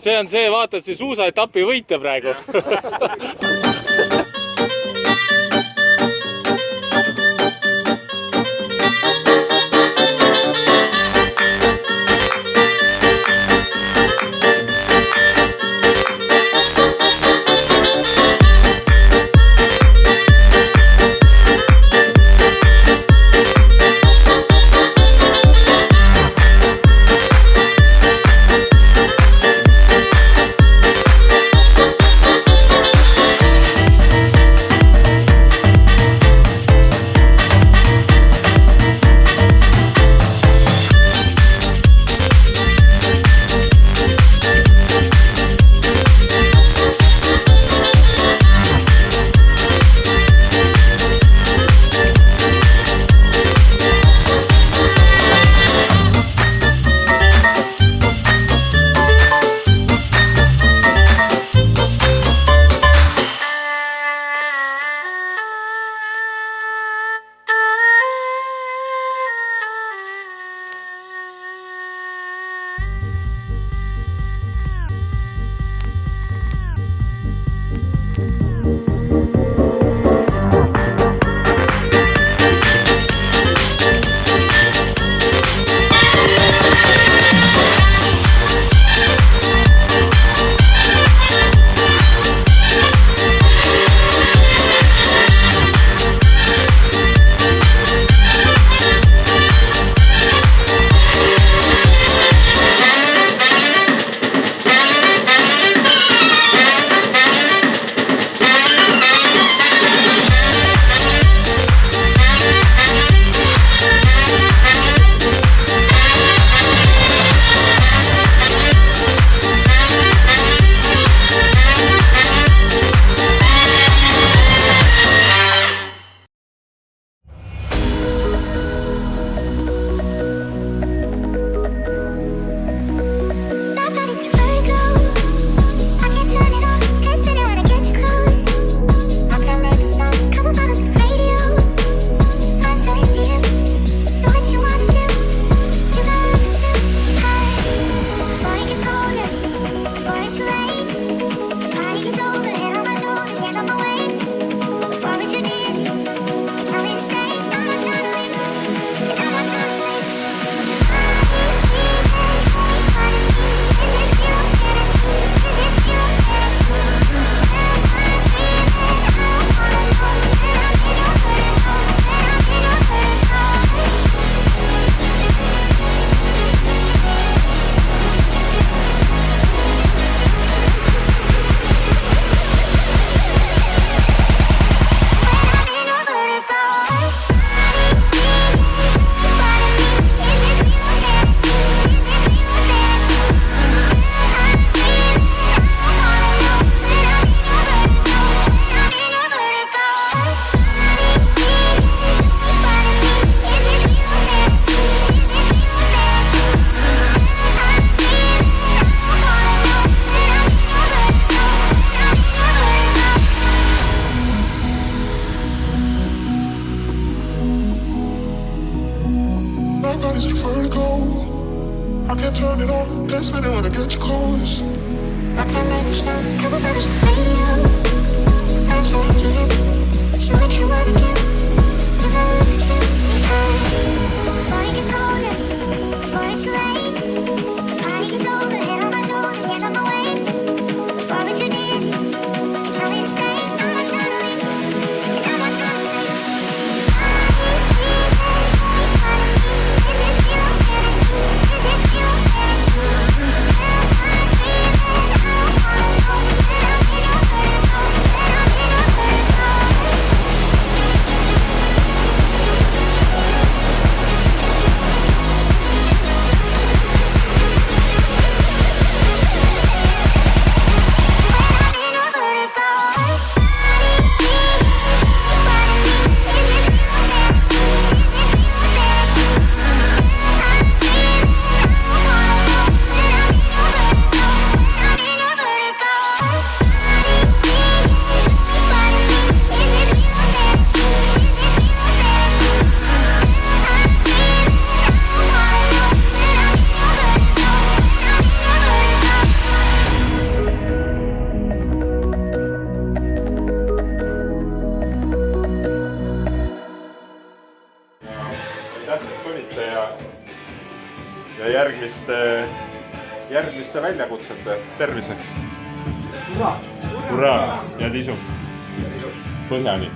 see on see, vaatad see suusaetapi võitja praegu. I can't turn it on. Dance with it when I get you close. I can't make you stop. Couple brothers for you. I'm so into you. So what you wanna do? You know what to do. Before it gets colder, before it's too late, the party is over. Head on my shoulders, hands on my waist. Before we're too dizzy, you tell me to stay. I'm not trying to leave, and I'm not trying to say. I see this right part of me. Is this real fantasy? Is this real fantasy? Am I dreaming? I don't wanna know. When I'm in your vertigo, when I'm in your vertigo. Tulite ja järgmiste väljakutsete terviseks. Hurraa! Ja tisu! Põhjani!